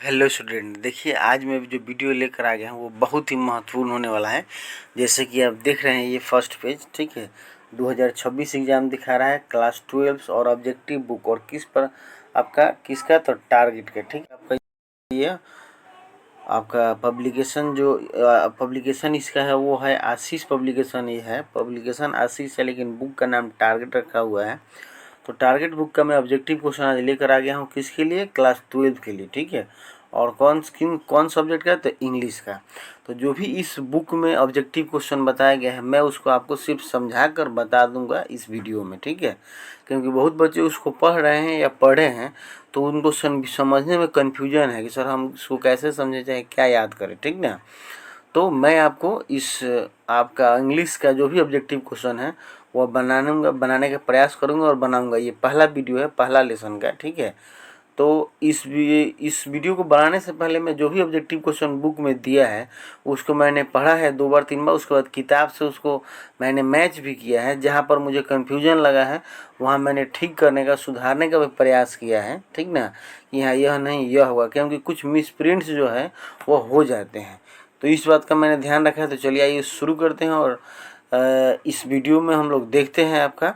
Hello student, देखिए आज मैं जो वीडियो लेकर आ गया हूँ वो बहुत ही महत्वपूर्ण होने वाला है। जैसे कि आप देख रहे हैं ये फर्स्ट पेज, ठीक है। 2026 एग्ज़ाम दिखा रहा है, क्लास 12 और ऑब्जेक्टिव बुक, और किस पर आपका किसका, तो टारगेट का, ठीक है। आपका ये आपका पब्लिकेशन जो पब्लिकेशन इसका है वो है आशीष पब्लिकेशन। ये है पब्लिकेशन आशीष है, लेकिन बुक का नाम टारगेट रखा हुआ है। तो टारगेट बुक का मैं ऑब्जेक्टिव क्वेश्चन आज लेकर आ गया हूँ, किसके लिए, क्लास 12 के लिए, ठीक है। और कौन सब्जेक्ट का, तो इंग्लिश का। तो जो भी इस बुक में ऑब्जेक्टिव क्वेश्चन बताया गया है मैं उसको आपको सिर्फ समझा कर बता दूंगा इस वीडियो में, ठीक है। क्योंकि बहुत बच्चे उसको पढ़ रहे हैं या पढ़े हैं तो उनको समझने में कन्फ्यूजन है कि सर हम इसको कैसे समझे, चाहे क्या याद करें, ठीक ना। तो मैं आपको इस आपका इंग्लिश का जो भी ऑब्जेक्टिव क्वेश्चन है वो बनाने का प्रयास करूंगा और बनाऊंगा। ये पहला वीडियो है, पहला लेसन का, ठीक है। तो इस वीडियो को बनाने से पहले मैं जो भी ऑब्जेक्टिव क्वेश्चन बुक में दिया है उसको मैंने पढ़ा है 2 बार 3 बार। उसके बाद किताब से उसको मैंने मैच भी किया है, जहाँ पर मुझे कन्फ्यूजन लगा है वहाँ मैंने ठीक करने का, सुधारने का भी प्रयास किया है, ठीक ना। यहाँ यह नहीं यह होगा, क्योंकि कुछ मिसप्रिंट्स जो है वो हो जाते हैं, तो इस बात का मैंने ध्यान रखा है। तो चलिए आइए शुरू करते हैं और इस वीडियो में हम लोग देखते हैं आपका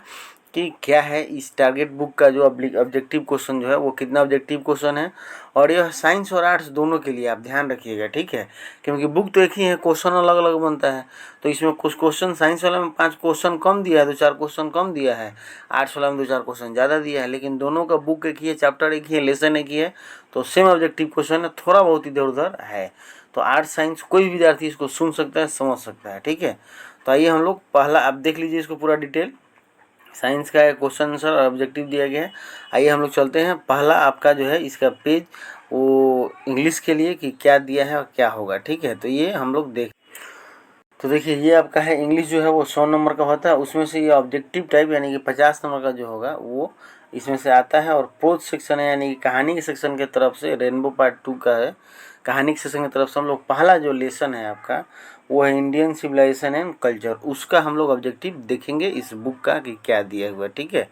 कि क्या है इस टारगेट बुक का जो ऑब्जेक्टिव क्वेश्चन जो है वो कितना ऑब्जेक्टिव क्वेश्चन है। और यह साइंस और आर्ट्स दोनों के लिए आप ध्यान रखिएगा, ठीक है। क्योंकि बुक तो एक ही है, क्वेश्चन अलग अलग बनता है। तो इसमें कुछ क्वेश्चन साइंस वाले में 5 क्वेश्चन कम दिया है, 2-4 क्वेश्चन कम दिया है, आर्ट्स वाला में 2-4 क्वेश्चन ज़्यादा दिया है, लेकिन दोनों का बुक एक ही है, चैप्टर एक ही है, लेसन एक ही है। तो सेम ऑब्जेक्टिव क्वेश्चन है, थोड़ा बहुत इधर उधर है। तो आर्ट्स साइंस कोई भी विद्यार्थी इसको सुन सकता है, समझ सकता है, ठीक है। तो आइए हम लोग पहला, आप देख लीजिए इसको पूरा डिटेल। साइंस का क्वेश्चन आंसर और ऑब्जेक्टिव दिया गया है। आइए हम लोग चलते हैं। पहला आपका जो है इसका पेज वो इंग्लिश के लिए कि क्या दिया है और क्या होगा, ठीक है। तो ये हम लोग तो देखिए ये आपका है इंग्लिश जो है वो 100 नंबर का होता है। उसमें से ये ऑब्जेक्टिव टाइप यानी कि 50 नंबर का जो होगा वो इसमें से आता है। और प्रोज सेक्शन है यानी कि कहानी के सेक्शन के तरफ से, रेनबो पार्ट 2 का है, कहानी के सेक्शन की तरफ से हम लोग पहला जो लेसन है आपका वो है इंडियन सिविलाइजेशन एंड कल्चर। उसका हम लोग ऑब्जेक्टिव देखेंगे इस बुक का कि क्या दिया हुआ है, ठीक है।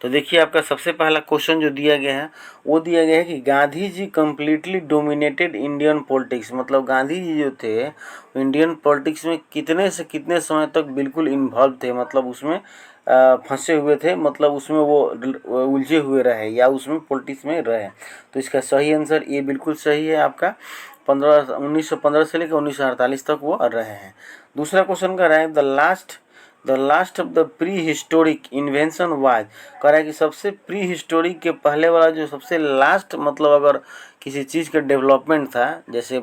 तो देखिए आपका सबसे पहला क्वेश्चन जो दिया गया है वो दिया गया है कि गांधी जी कम्प्लीटली डोमिनेटेड इंडियन पॉलिटिक्स। मतलब गांधी जी जो थे इंडियन पॉलिटिक्स में कितने से कितने समय तक बिल्कुल इन्वॉल्व थे, मतलब उसमें फंसे हुए थे, मतलब उसमें वो उलझे हुए रहे या उसमें पॉलिटिक्स में रहे। तो इसका सही आंसर ये बिल्कुल सही है आपका। 1915 से लेकर 1948 तक वो रहे हैं। दूसरा क्वेश्चन का रहा है the last of the pre historic invention was. कह रहा है कि सबसे प्री हिस्टोरिक के पहले वाला जो सबसे लास्ट, मतलब अगर किसी चीज़ का डेवलपमेंट था, जैसे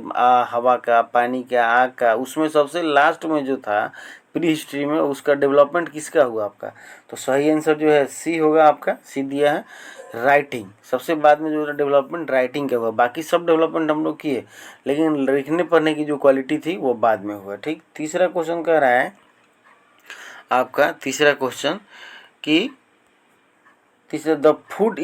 हवा का, पानी का, आग का, उसमें सबसे लास्ट में जो था प्री हिस्ट्री में, उसका डेवलपमेंट किसका हुआ आपका। तो सही आंसर जो है सी होगा आपका, सी दिया है। राइटिंग सबसे बाद में जो डेवलपमेंट राइटिंग का हुआ, बाकी सब डेवलपमेंट हम लोग किए, लेकिन लिखने पढ़ने की जो क्वालिटी थी वो बाद में हुआ, ठीक। तीसरा क्वेश्चन कह रहा है आपका, तीसरा क्वेश्चन कि तीसरा the food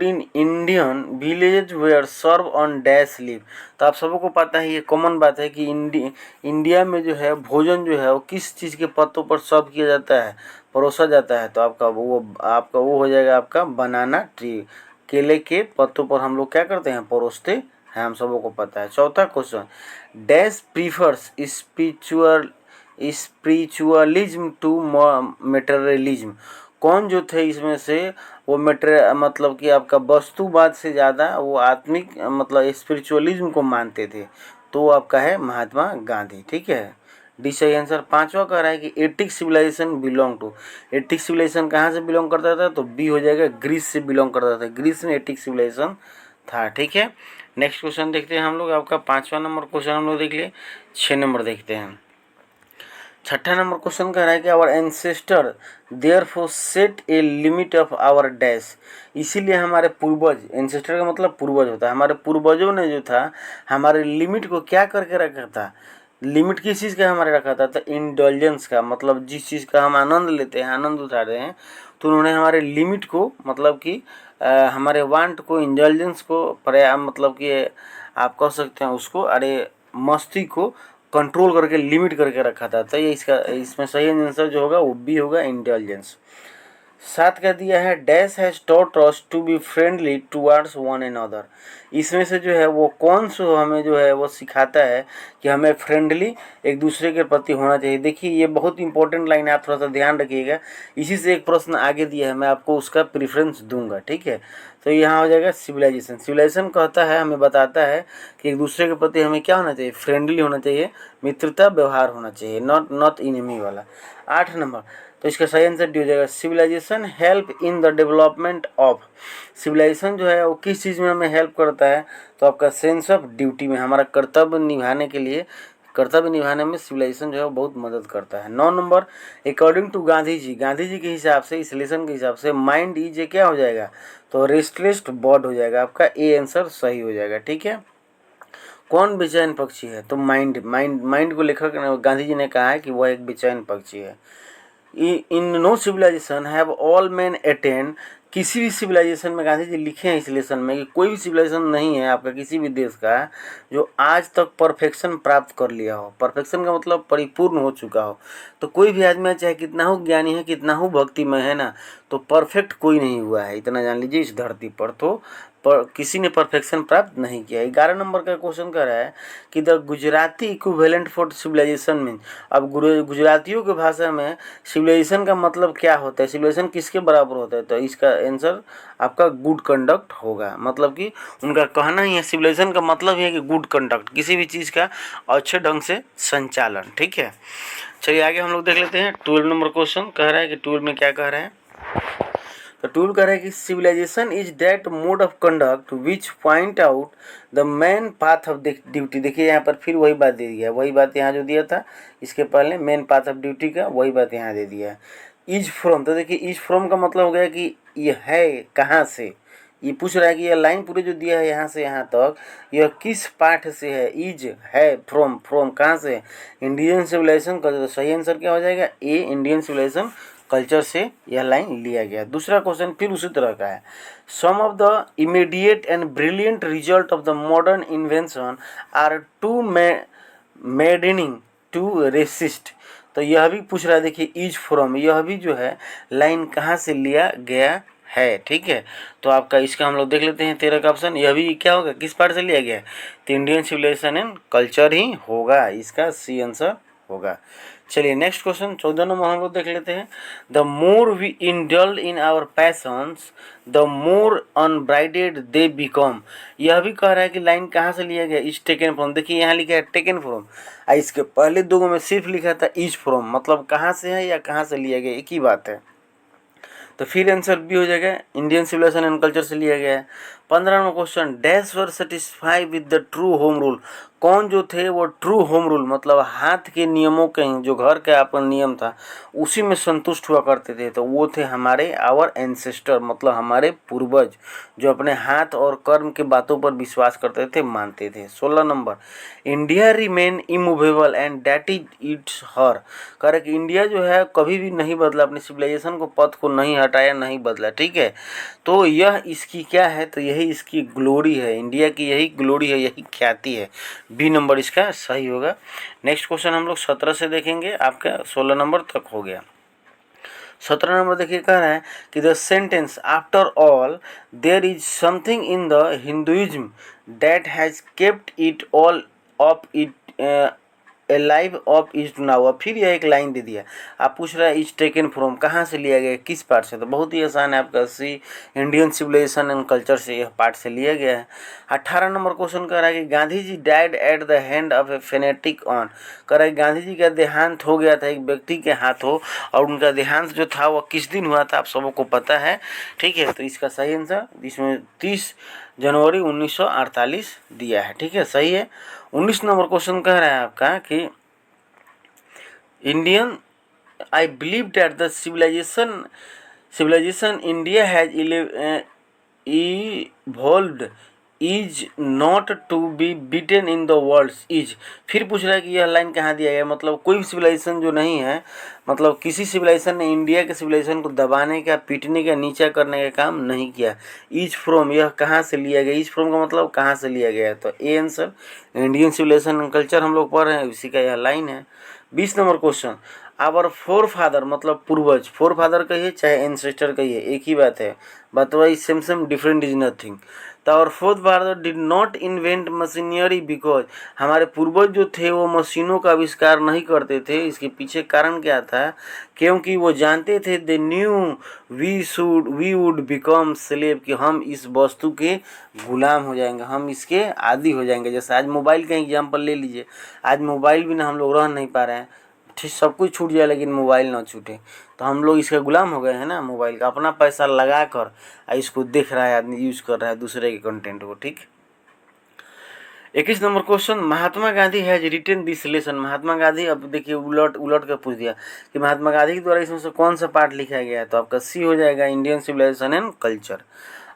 in Indian village were serve on dash leaf. तो आप सबको पता है, ये कॉमन बात है कि इंडिया में जो है भोजन जो है वो किस चीज़ के पत्तों पर सर्व किया जाता है, परोसा जाता है। तो आपका वो हो जाएगा आपका बनाना ट्री। केले के पत्तों पर हम लोग क्या करते हैं, परोसते हैं, हम सबको पता है। चौथा question, dash prefers spiritualism to materialism. कौन जो थे इसमें से वो मतलब कि आपका वस्तुवाद से ज़्यादा वो आत्मिक, मतलब स्पिरिचुअलिज्म को मानते थे। तो आपका है महात्मा गांधी, ठीक है। डी सही आंसर। पांचवा कह रहा है कि attic civilization belong to. Attic civilization कहाँ से बिलोंग करता था, तो बी हो जाएगा, ग्रीस से बिलोंग करता था। ग्रीस में एटिक सिविलाइजेशन था, ठीक है। नेक्स्ट क्वेश्चन देखते हैं हम लोग। आपका 5वां नंबर क्वेश्चन हम लोग देख लिए। 6 नंबर देखते हैं। छठा नंबर क्वेश्चन कह रहा है कि our ancestor therefore set a limit of our dash. इसीलिए हमारे पूर्वज, एंसेस्टर का मतलब पूर्वज होता है, हमारे पूर्वजों ने जो था हमारे लिमिट को क्या करके रखा था। लिमिट किस चीज़ का हमारे रखा था, तो इंडल्जेंस का, मतलब जिस चीज़ का हम आनंद लेते हैं, आनंद उठा रहे हैं, तो उन्होंने हमारे लिमिट को, मतलब कि हमारे वांट को, इंडल्जेंस को मतलब कि आप कह सकते हैं उसको, अरे मस्ती को कंट्रोल करके, लिमिट करके रखा था। तो ये इसमें सही आंसर जो होगा वो बी होगा, इंटेलिजेंस। सात का दिया है dash has taught us to be friendly towards one and other. इसमें से जो है वो कौन सा हमें जो है वो सिखाता है कि हमें फ्रेंडली एक दूसरे के प्रति होना चाहिए। देखिए ये बहुत इंपॉर्टेंट लाइन है, आप थोड़ा सा ध्यान रखिएगा। इसी से एक प्रश्न आगे दिया है, मैं आपको उसका प्रेफरेंस दूंगा, ठीक है। तो यहाँ हो जाएगा सिविलाइजेशन। सिविलाइजेशन कहता है, हमें बताता है कि एक दूसरे के प्रति हमें क्या होना चाहिए, फ्रेंडली होना चाहिए, मित्रता व्यवहार होना चाहिए, नॉट इनेमी वाला। 8 नंबर, तो इसका सही आंसर डी हो जाएगा civilization help in the development of. Civilization जो है वो किस चीज़ में हमें हेल्प करता है, तो आपका सेंस ऑफ ड्यूटी में, हमारा कर्तव्य निभाने के लिए, कर्तव्य निभाने में सिविलाइजेशन जो है वो बहुत मदद करता है। 9 number, according to Gandhi ji, Gandhi ji के हिसाब से, इस लेसन के हिसाब से माइंड इज ए क्या हो जाएगा, तो रेस्टलेस बर्ड हो जाएगा, आपका ए आंसर सही हो जाएगा, ठीक है। कौन बेचैन पक्षी है, तो माइंड को लेखक गांधी जी ने कहा है कि वह एक बेचैन पक्षी है। In no civilization have all man attain, किसी भी सिविलाइजेशन में, गांधी जी लिखे हैं इस लेसन में कि कोई भी सिविलाइजेशन नहीं है आपका किसी भी देश का जो आज तक परफेक्शन प्राप्त कर लिया हो। परफेक्शन का मतलब परिपूर्ण हो चुका हो। तो कोई भी आदमी चाहे कितना हो ज्ञानी है, कितना हो भक्तिमय है ना, तो परफेक्ट कोई नहीं हुआ है, इतना जान लीजिए इस धरती पर। तो पर किसी ने परफेक्शन प्राप्त नहीं किया। 11 नंबर का क्वेश्चन कर रहा है कि the Gujarati equivalent for civilization mean, अब गुजरातियों की भाषा में सिविलाइजेशन का मतलब क्या होता है, सिविलाइजेशन किसके बराबर होता है, तो इसका आंसर आपका गुड कंडक्ट होगा। मतलब कि उनका कहना ही है सिविलाइजेशन का मतलब ही है कि गुड कंडक्ट, किसी भी चीज़ का अच्छे ढंग से संचालन, ठीक है। चलिए आगे हम लोग देख लेते हैं। 12 नंबर क्वेश्चन कह रहा है कि 12 में क्या कह रहा है, तो टूल कह रहा है कि civilization is that mode of conduct which point out the main path of duty. देखिए यहाँ पर फिर वही बात दे दिया है, वही बात यहाँ जो दिया था इसके पहले मेन पाथ ऑफ ड्यूटी का, वही बात यहाँ दे दिया है। इज फ्रॉम, तो देखिए इज फ्रॉम का मतलब हो गया कि ये है कहाँ से, ये पूछ रहा है कि यह लाइन पूरे जो दिया है यहाँ से यहाँ तक, यह किस पाठ से है। इज है, फ्रॉम, फ्रॉम कहाँ से, इंडियन सिविलाइजेशन का। तो सही आंसर क्या हो जाएगा, ए, इंडियन सिविलाइजेशन कल्चर से यह लाइन लिया गया। दूसरा क्वेश्चन फिर उसी तरह का है, some of the immediate and brilliant result of the modern invention are too maddening to resist. तो यह भी पूछ रहा है, देखिए इज फ्रॉम, यह भी जो है लाइन कहाँ से लिया गया है, ठीक है। तो आपका इसका हम लोग देख लेते हैं 13 का ऑप्शन, यह भी क्या होगा, किस पार्ट से लिया गया है, तो इंडियन सिविलाइजेशन एंड कल्चर ही होगा, इसका सी आंसर होगा। चलिए नेक्स्ट क्वेश्चन 14 नंबर हम लोग देख लेते हैं, the more we indulge in our passions the more unbridled they become. यह भी कह रहा है कि लाइन कहाँ से लिया गया, इज टेकन फ्रॉम। देखिए यहाँ लिखा है टेकन फ्रॉम, इसके पहले दो में सिर्फ लिखा था इज फ्रॉम, मतलब कहाँ से है या कहाँ से लिया गया, एक ही बात है। तो फिर आंसर भी हो जाएगा, इंडियन सिविलाइजेशन एंड कल्चर से लिया गया है। 15 number question, dash were satisfy with the true home rule. कौन जो थे वो ट्रू होम रूल, मतलब हाथ के नियमों के, जो घर का अपन नियम था उसी में संतुष्ट हुआ करते थे, तो वो थे हमारे आवर एंसेस्टर, मतलब हमारे पूर्वज, जो अपने हाथ और कर्म के बातों पर विश्वास करते थे, मानते थे। 16 number, India remain immovable and that is it's her. कह रहे कि इंडिया जो है कभी भी नहीं बदला, अपने सिविलाइजेशन को, पथ को नहीं हटाया, नहीं बदला, ठीक है। तो यह इसकी क्या है, तो यही इसकी ग्लोरी है, इंडिया की यही ग्लोरी है, यही ख्याति है। बी नंबर इसका सही होगा। नेक्स्ट क्वेश्चन हम लोग 17 से देखेंगे, आपका 16 नंबर तक हो गया। 17 नंबर देखिए कह रहा है कि the sentence after all there is something in the Hinduism that has kept it all of it a live of is now. फिर यह एक लाइन दे दिया, आप पूछ रहे हैं इज टेकन फ्रॉम, कहाँ से लिया गया, किस पार्ट से, तो बहुत ही आसान है आपका सी, इंडियन सिविलाइजेशन एंड कल्चर से यह पार्ट से लिया गया है। 18 नंबर क्वेश्चन कह रहा है कि Gandhi ji died at the hand of a fanatic on. कह रहा है गांधी जी का देहांत हो गया था एक व्यक्ति के हाथों, और उनका देहांत जो था वह किस दिन हुआ था आप सबको पता है, ठीक है। तो इसका सही आंसर इसमें 30 जनवरी 1948 दिया है, ठीक है, सही है। 19 नंबर क्वेश्चन कह रहा है आपका कि Indian, I believe that the civilization India has evolved is not to be beaten in the world is. फिर पूछ रहा है कि यह लाइन कहाँ दिया गया, मतलब कोई भी सिविलाइजेशन जो नहीं है, मतलब किसी सिविलाइजेशन ने इंडिया के सिविलाइजेशन को दबाने का, पीटने का, नीचा करने का काम नहीं किया। इज फ्रॉम, यह कहाँ से लिया गया, इज फ्रॉम का मतलब कहाँ से लिया गया है, तो a answer Indian civilization and culture हम लोग पढ़ रहे हैं, इसी का यह लाइन है। 20 number question, our forefather मतलब पूर्वज, फोर फादर कहिए चाहे एंसेस्टर कहिए एक ही बात है, but same same different is nothing. तो our fourth father did not invent machinery because, हमारे पूर्वज जो थे वो मशीनों का आविष्कार नहीं करते थे। इसके पीछे कारण क्या था, क्योंकि वो जानते थे they knew we would become slave, कि हम इस वस्तु के गुलाम हो जाएंगे, हम इसके आदी हो जाएंगे। जैसे आज मोबाइल का एग्जाम्पल ले लीजिए, आज मोबाइल बिना हम लोग रह नहीं पा रहे हैं, ठीक, सब कुछ छूट जाए लेकिन मोबाइल ना छूटे, तो हम लोग इसके गुलाम हो गए हैं ना। मोबाइल का अपना पैसा लगा कर इसको देख रहा है आदमी, यूज कर रहा है दूसरे के कंटेंट को, ठीक। 21 number question, Mahatma Gandhi has written this lesson, Mahatma Gandhi, अब देखिए उलट उलट कर पूछ दिया कि महात्मा गांधी के द्वारा इसमें से कौन सा पार्ट लिखा गया है, तो आपका सी हो जाएगा, इंडियन सिविलाइजेशन एंड कल्चर।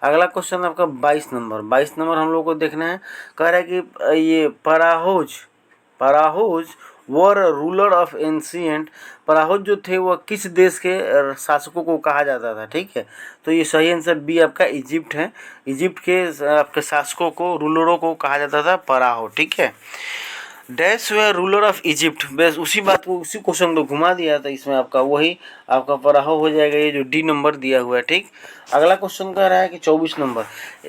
अगला क्वेश्चन आपका 22 नंबर, 22 नंबर हम लोग को देखना है, कह रहा है कि ये पराहोज वर रूलर ऑफ एंशियंट, पराहोज जो थे वह किस देश के शासकों को कहा जाता था, ठीक है। तो ये सही आंसर बी आपका इजिप्ट है, इजिप्ट के आपके शासकों को, रूलरों को कहा जाता था पराहो, ठीक है। Dash way ruler of Egypt, बस उसी बात को, उसी क्वेश्चन को घुमा दिया था इसमें, आपका वही आपका पराहो हो जाएगा, ये जो डी नंबर दिया हुआ है, ठीक। अगला क्वेश्चन कह रहा है कि 24 number,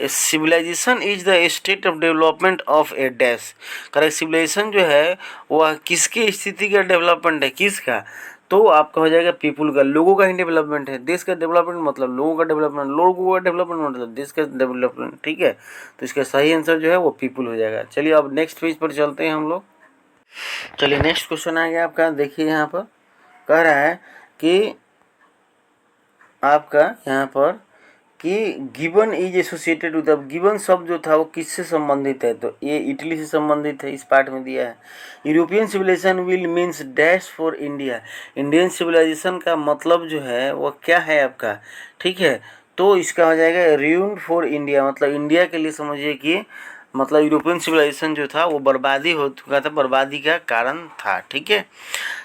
civilization is the state of development of a dash, correct, civilization जो है वह किसकी स्थिति का डेवलपमेंट है, किसका, तो आपका हो जाएगा पीपुल का, लोगों का ही डेवलपमेंट है। देश का डेवलपमेंट मतलब लोगों का डेवलपमेंट, लोगों का डेवलपमेंट मतलब देश का डेवलपमेंट, ठीक है। तो इसका सही आंसर जो है वो पीपुल हो जाएगा। चलिए अब नेक्स्ट पेज पर चलते हैं हम लोग। चलिए नेक्स्ट क्वेश्चन आ गया आपका, देखिए यहाँ पर कह रहा है कि आपका यहाँ पर कि गिवन इज एसोसिएटेड विद, अब गिवन शब्द जो था वो किससे संबंधित है, तो ये इटली से संबंधित है, इस पार्ट में दिया है। European civilization will means dash for India, Indian civilization का मतलब जो है वो क्या है आपका, ठीक है। तो इसका हो जाएगा रूइंड फॉर इंडिया, मतलब इंडिया के लिए समझिए कि मतलब यूरोपियन सिविलाइजेशन जो था वो बर्बादी हो चुका था, बर्बादी का कारण था, ठीक है।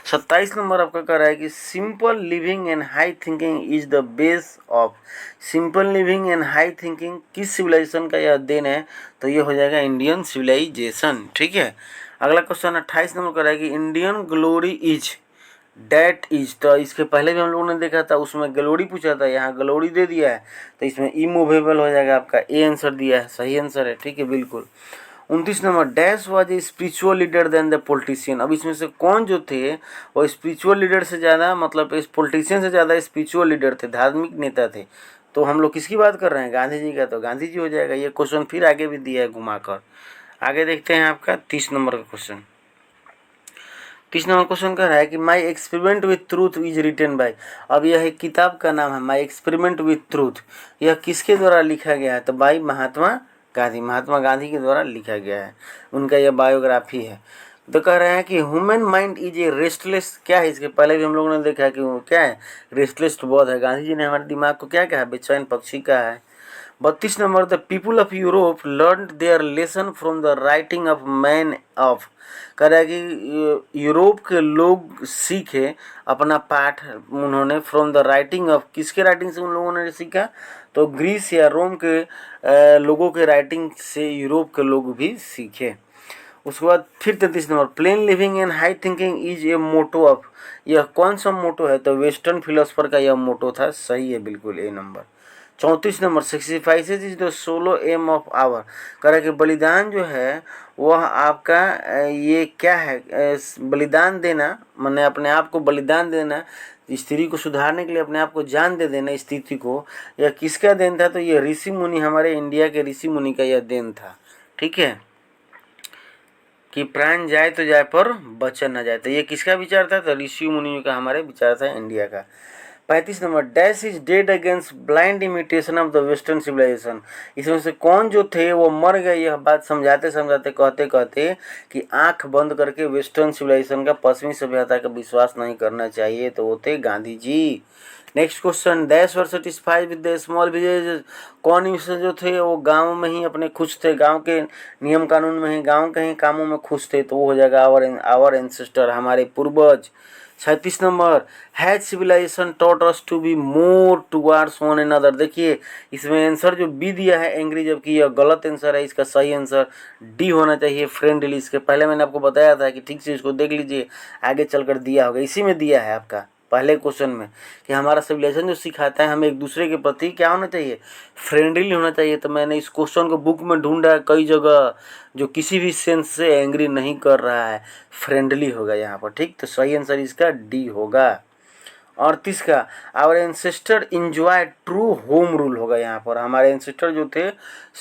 27 नंबर आपका कह रहा है कि simple living and high thinking is the base of, simple living and high thinking किस सिविलाइजेशन का यह देन है, तो ये हो जाएगा इंडियन सिविलाइजेशन, ठीक है। अगला क्वेश्चन 28 नंबर कह रहा है कि Indian glory is that is, तो इसके पहले भी हम लोगों ने देखा था, उसमें ग्लोरी पूछा था, यहाँ ग्लोरी दे दिया है, तो इसमें इमूवेबल हो जाएगा, आपका ए आंसर दिया है, सही आंसर है, ठीक है, बिल्कुल। 29 number, dash was a spiritual leader than the politician, अब इसमें से कौन जो थे वो स्पिरिचुअल लीडर से ज़्यादा, मतलब इस पॉलिटिशियन से ज़्यादा स्पिरिचुअल लीडर थे, धार्मिक नेता थे। तो हम लोग किसकी बात कर रहे हैं, गांधी जी का, तो गांधी जी हो जाएगा। ये क्वेश्चन फिर आगे भी दिया है घुमाकर। आगे देखते हैं आपका 30 नंबर का क्वेश्चन। 30 नंबर क्वेश्चन कह रहा है कि my experiment with truth is written by, अब यह एक किताब का नाम है, माई एक्सपेरिमेंट विथ ट्रूथ, यह किसके द्वारा लिखा गया है, तो बाई महात्मा गांधी, महात्मा गांधी के द्वारा लिखा गया है, उनका यह बायोग्राफी है। तो कह रहे हैं कि human mind is a restless, क्या है, इसके पहले भी हम लोगों ने देखा है कि वो क्या है, रेस्टलेस बर्ड है। गांधी जी ने हमारे दिमाग को क्या कहा, बेचैन पक्षी का है। 32 number, the people of Europe learn their lesson from the writing of man of, कह रहा है कि यूरोप के लोग सीखे अपना पाठ उन्होंने फ्रॉम द राइटिंग ऑफ, किसके राइटिंग से उन लोगों ने सीखा, तो ग्रीस या रोम के लोगों के राइटिंग से यूरोप के लोग भी सीखे। उसके बाद फिर 33 number, plain living and high thinking is a motto of, यह कौन सा मोटो है, तो वेस्टर्न फिलोसफर का यह मोटो था, सही है बिल्कुल A number. 34 number, sacrifices is the solo aim of our, कह रहा है कि बलिदान जो है वह आपका ये क्या है, बलिदान देना, माने अपने आप को बलिदान देना, स्त्री को सुधारने के लिए अपने आप को जान दे देना स्थिति को, यह किसका देन था, तो ये ऋषि मुनि, हमारे इंडिया के ऋषि मुनि का यह देन था, ठीक है, कि प्राण जाए तो जाए पर बचन न जाए, तो ये किसका विचार था, तो ऋषि मुनियों का हमारे विचार था इंडिया का। 35 number, dash is dead against blind imitation of the western civilization, इसमें से कौन जो थे वो मर गए, यह बात समझाते समझाते कहते कहते कि आंख बंद करके वेस्टर्न सिविलाइजेशन का, पश्चिमी सभ्यता का विश्वास नहीं करना चाहिए, तो वो थे Gandhi ji. Next question, dash were satisfied with the small village. कौन इंसान जो थे वो गांव में ही अपने खुश थे, गांव के नियम कानून में ही, गांव के ही कामों में खुश थे, तो वो हो जाएगा आवर एंसेस्टर, हमारे पूर्वज। 36 number, has civilization taught us to be more towards one another. देखिए इसमें आंसर जो बी दिया है एंग्री, जबकि यह गलत आंसर है। इसका सही आंसर डी होना चाहिए, फ्रेंडली। इसके पहले मैंने आपको बताया था कि ठीक से इसको देख लीजिए, आगे चलकर दिया होगा, इसी में दिया है आपका पहले क्वेश्चन में कि हमारा सिविलाइजेशन जो सिखाता है हमें एक दूसरे के प्रति क्या होना चाहिए, फ्रेंडली होना चाहिए। तो मैंने इस क्वेश्चन को बुक में ढूंढा कई जगह, जो किसी भी सेंस से एंग्री नहीं कर रहा है, फ्रेंडली होगा यहाँ पर, ठीक। तो सही आंसर इसका डी होगा। 38 का, our ancestor enjoy true home rule होगा यहाँ पर, हमारे एंसेस्टर जो थे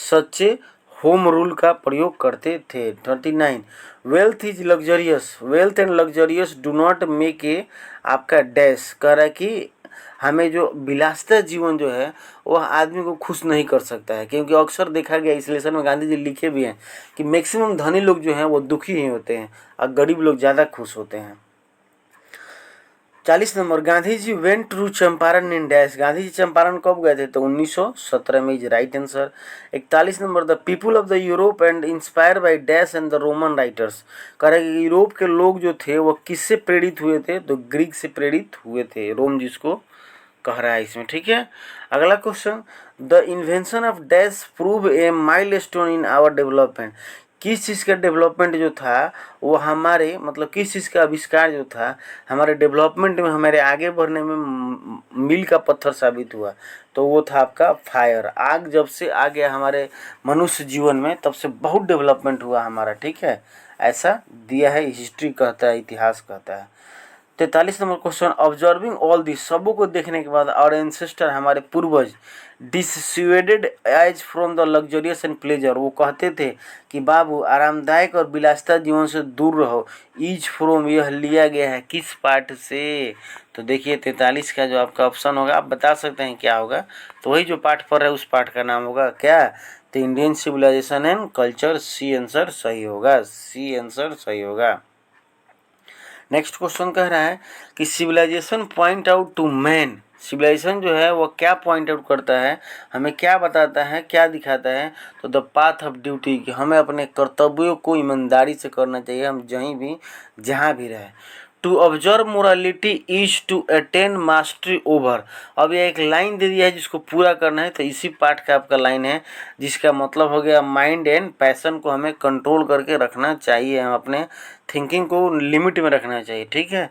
सच्चे होम रूल का प्रयोग करते थे। 39, wealth is luxurious, wealth and luxurious do not make a आपका डैश। कह रहा है कि हमें जो विलासिता जीवन जो है वह आदमी को खुश नहीं कर सकता है, क्योंकि अक्सर देखा गया, इस लेसन में गांधी जी लिखे भी हैं कि मैक्सिमम धनी लोग जो हैं वो दुखी ही होते हैं और गरीब लोग ज़्यादा खुश होते हैं। 40 number, Gandhi ji went to Champaran in dash. Gandhi ji Champaran कब गए थे, तो 1917 में, is right answer. 41 number, the people of the Europe and inspire by dash and the Roman writers. कह रहे हैं कि यूरोप के लोग जो थे वो किससे प्रेरित हुए थे, तो ग्रीक से प्रेरित हुए थे, रोम जिसको कह रहा है इसमें, ठीक है। अगला question, the invention of dash prove a milestone in our development. किस चीज़ का डेवलपमेंट जो था वो हमारे, मतलब किस चीज़ का आविष्कार जो था हमारे डेवलपमेंट में, हमारे आगे बढ़ने में मील का पत्थर साबित हुआ, तो वो था आपका फायर। आग जब से आ गया हमारे मनुष्य जीवन में तब से बहुत डेवलपमेंट हुआ हमारा, ठीक है, ऐसा दिया है, हिस्ट्री कहता है, इतिहास कहता है। 43 number question, observing all this, सबों को देखने के बाद और एंसेस्टर हमारे पूर्वज dissuaded as from the luxurious and pleasure. वो कहते थे कि बाबू आरामदायक और विलासिता जीवन से दूर रहो। ईज फ्रॉम यह लिया गया है किस पार्ट से, तो देखिए 43 का जो आपका ऑप्शन होगा, आप बता सकते हैं क्या होगा, तो वही जो पार्ट पर है उस पार्ट का नाम होगा क्या, तो Indian civilization and culture. C answer सही होगा, सी आंसर सही होगा। नेक्स्ट क्वेश्चन कह रहा है कि civilization point out to man. Civilization जो है वो क्या पॉइंट आउट करता है, हमें क्या बताता है, क्या दिखाता है, तो द पाथ ऑफ ड्यूटी, कि हमें अपने कर्तव्यों को ईमानदारी से करना चाहिए, हम कहीं भी जहाँ भी रहें। To observe morality is to attain mastery over. अब ये एक लाइन दे दिया है जिसको पूरा करना है, तो इसी पार्ट का आपका लाइन है, जिसका मतलब हो गया माइंड एंड पैशन को हमें कंट्रोल करके रखना चाहिए, हम अपने थिंकिंग को लिमिट में रखना चाहिए, ठीक है।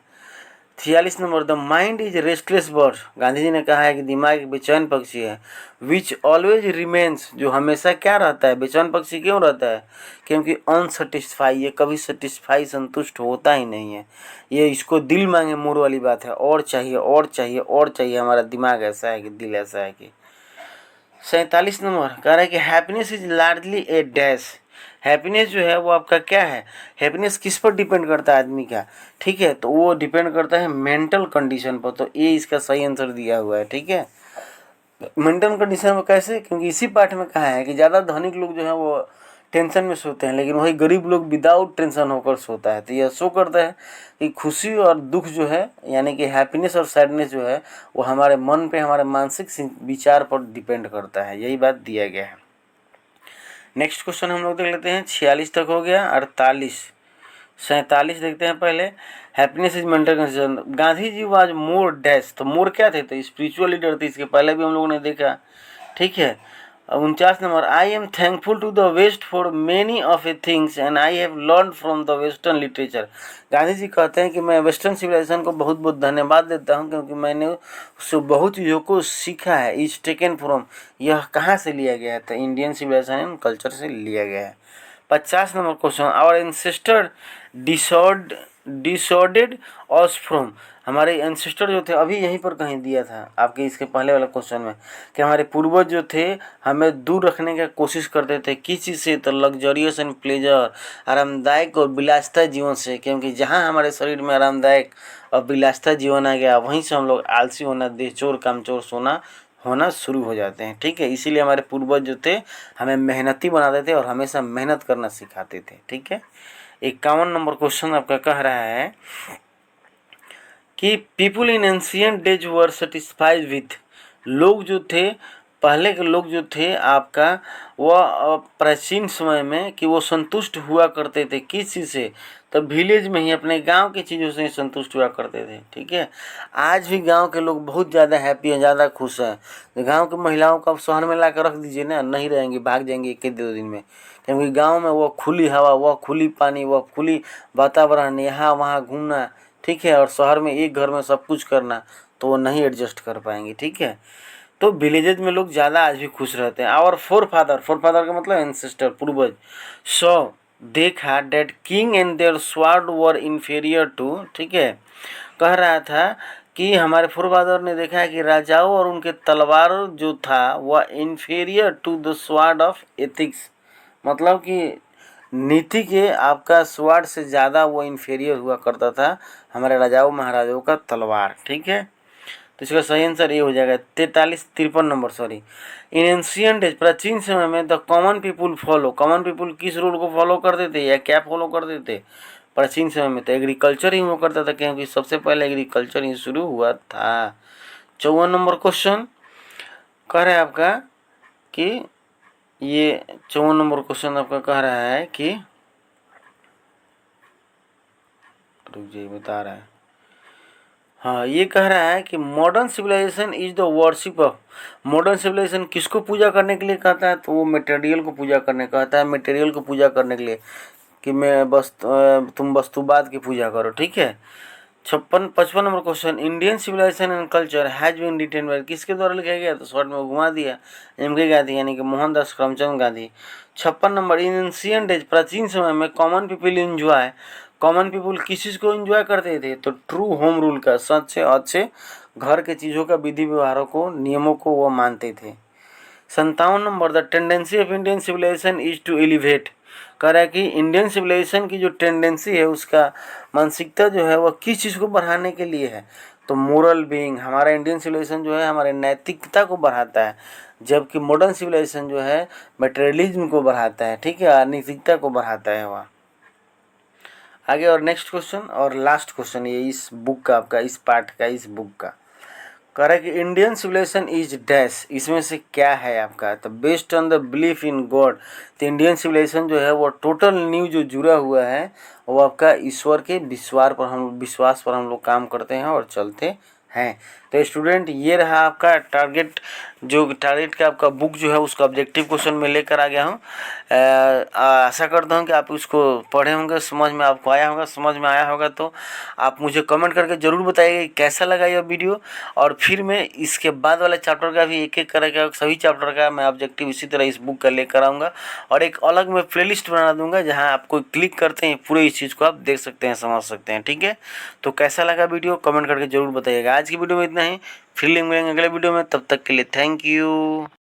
46 number, the mind is restless bird. Gandhi ji ने कहा है कि दिमाग एक बेचैन पक्षी है, विच ऑलवेज रिमेन्स, जो हमेशा क्या रहता है, बेचैन पक्षी क्यों रहता है, क्योंकि अनसेटिस्फाई, ये कभी सेटिस्फाई, संतुष्ट होता ही नहीं है, ये इसको दिल मांगे मोर वाली बात है, और चाहिए और चाहिए और चाहिए। हमारा दिमाग ऐसा है कि दिल ऐसा है कि। 47 नंबर कह रहा है कि happiness is largely A dash. Happiness जो है वो आपका क्या है, हैप्पीनेस किस पर डिपेंड करता है आदमी का, ठीक है, तो वो डिपेंड करता है मेंटल कंडीशन पर, तो ये इसका सही आंसर दिया हुआ है, ठीक है। मेंटल कंडीशन में कैसे, क्योंकि इसी पाठ में कहा है कि ज़्यादा धनिक लोग जो है वो टेंशन में सोते हैं, लेकिन वही गरीब लोग विदाउट टेंशन होकर सोता है, तो यह शो करता है कि खुशी और दुख जो है, यानी कि हैप्पीनेस और सैडनेस जो है वो हमारे मन पे, हमारे मानसिक विचार पर डिपेंड करता है, यही बात दिया गया है। नेक्स्ट क्वेश्चन हम लोग देख लेते हैं, 46 तक हो गया। 48 47 देखते हैं पहले, happiness is mental condition. Gandhi ji was more dash, तो मोर क्या थे, तो स्पिरिचुअल लीडर थे, इसके पहले भी हम लोगों ने देखा, ठीक है। 49 number, I am thankful to the west for many of a things and I have learn from the western literature. Gandhi ji कहते हैं कि मैं वेस्टर्न सिविलाइजेशन को बहुत बहुत धन्यवाद देता हूं, क्योंकि मैंने उससे बहुत चीज़ों को सीखा है। इज टेकन फ्रॉम, यह कहाँ से लिया गया है, तो इंडियन सिविलाइजेशन एंड कल्चर से लिया गया है। 50 number question, our ancestor disordered us from. हमारे एंसेस्टर जो थे, अभी यहीं पर कहीं दिया था आपके इसके पहले वाला क्वेश्चन में, कि हमारे पूर्वज जो थे हमें दूर रखने की कोशिश करते थे किस चीज़ से, तो लग्जरियस एंड प्लेजर, आरामदायक और विलासिता जीवन से, क्योंकि जहाँ हमारे शरीर में आरामदायक और विलासिता जीवन आ गया, वहीं से हम लोग आलसी होना, देहचोर कामचोर होना शुरू हो जाते हैं, ठीक है। इसीलिए हमारे पूर्वज जो थे हमें मेहनती बनाते थे और हमेशा मेहनत करना सिखाते थे, ठीक है। 51 नंबर क्वेश्चन आपका कह रहा है कि people in ancient days were satisfied with, लोग जो थे, पहले के लोग जो थे आपका, वह प्राचीन समय में कि वो संतुष्ट हुआ करते थे किस चीज़ से, तो विलेज में ही अपने गांव की चीज़ों से ही संतुष्ट हुआ करते थे। ठीक है, आज भी गांव के लोग बहुत ज़्यादा हैप्पी हैं, ज़्यादा खुश हैं। गांव की महिलाओं को आप शहर में ला कर रख दीजिए ना, नहीं रहेंगी, भाग जाएंगी एक दो दिन में, क्योंकि गांव में वो खुली हवा, वह खुली पानी, वह खुली वातावरण, यहाँ वहाँ घूमना, ठीक है, और शहर में एक घर में सब कुछ करना, तो वो नहीं एडजस्ट कर पाएंगे। ठीक है, तो विलेजेज में लोग ज़्यादा आज भी खुश रहते हैं। और फोर फादर का मतलब एंसेस्टर, पूर्वज, सो देखा that king and their sword were inferior to, ठीक है, कह रहा था कि हमारे फोरफादर ने देखा है कि राजाओं और उनके तलवार जो था वह inferior to the sword of ethics, मतलब कि नीति के आपका स्वार्ड से ज़्यादा वो इन्फीरियर हुआ करता था हमारे राजाओं महाराजाओं का तलवार। ठीक है, तो इसका सही आंसर ये हो जाएगा 53 number, sorry. In ancient days, प्राचीन समय में, the common people follow, common people किस रूल को फॉलो करते थे या क्या फॉलो करते थे प्राचीन समय में, तो एग्रीकल्चर ही हुआ करता था, क्योंकि सबसे पहले एग्रीकल्चर ही शुरू हुआ था। 54 नंबर क्वेश्चन कह रहा है आपका कि ये 54 नंबर क्वेश्चन आपका कह रहा है कि, रुक जाइए बता रहा है, हाँ, ये कह रहा है कि modern civilization is the worship of, modern civilization किसको पूजा करने के लिए कहता है, तो वो मटेरियल को पूजा करने कहता है, मटेरियल को पूजा करने के लिए, कि मैं बस तुम वस्तुवाद की पूजा करो। ठीक है, 55 number question, Indian civilization and culture has been written by, किसके द्वारा लिखा गया, तो शॉर्ट में घुमा दिया, एम.के. गांधी यानी कि Mohandas Karamchand Gandhi. 56 number, in ancient days, प्राचीन समय में, common people enjoy, common people किस चीज़ को एंजॉय करते थे, तो ट्रू होम रूल का, सच्चे अच्छे घर के चीज़ों का, विधि व्यवहारों को, नियमों को वो मानते थे। 57 number, the tendency of Indian civilization is to elevate, कह रहा है कि इंडियन सिविलाइजेशन की जो टेंडेंसी है, उसका मानसिकता जो है वह किस चीज़ को बढ़ाने के लिए है, तो मोरल बीइंग, हमारा इंडियन सिविलाइजेशन जो है हमारे नैतिकता को बढ़ाता है, जबकि मॉडर्न सिविलाइजेशन जो है मटेरियलिज्म को बढ़ाता है। ठीक है, नैतिकता को बढ़ाता है वह। आगे और नेक्स्ट क्वेश्चन और लास्ट क्वेश्चन ये इस बुक का, आपका इस पार्ट का, इस बुक का, कह रहा है कि इंडियन सिविलाइजेशन इज डैश, इसमें से क्या है आपका, तो based on the belief in God, तो इंडियन सिविलाइजेशन जो है वो टोटल न्यू जो जुड़ा हुआ है वो आपका ईश्वर के विश्वास पर हम लोग काम करते हैं और चलते हैं। तो स्टूडेंट ये रहा आपका टारगेट, जो टारगेट का आपका बुक जो है उसका ऑब्जेक्टिव क्वेश्चन में लेकर आ गया हूँ। आशा करता हूँ कि आप इसको पढ़े होंगे, समझ में आपको आया होगा, समझ में आया होगा तो आप मुझे कमेंट करके ज़रूर बताइए कैसा लगा यह वीडियो। और फिर मैं इसके बाद वाले चैप्टर का भी एक एक करके, सभी चैप्टर का मैं ऑब्जेक्टिव इसी तरह इस बुक का लेकर आऊँगा, और एक अलग मैं प्लेलिस्ट बना दूंगा जहाँ आपको क्लिक करते हैं पूरे इस चीज़ को आप देख सकते हैं, समझ सकते हैं। ठीक है, तो कैसा लगा वीडियो कमेंट करके ज़रूर बताइएगा। आज की वीडियो में इतना ही, फिर मिलेंगे अगले वीडियो में, तब तक के लिए थैंक यू।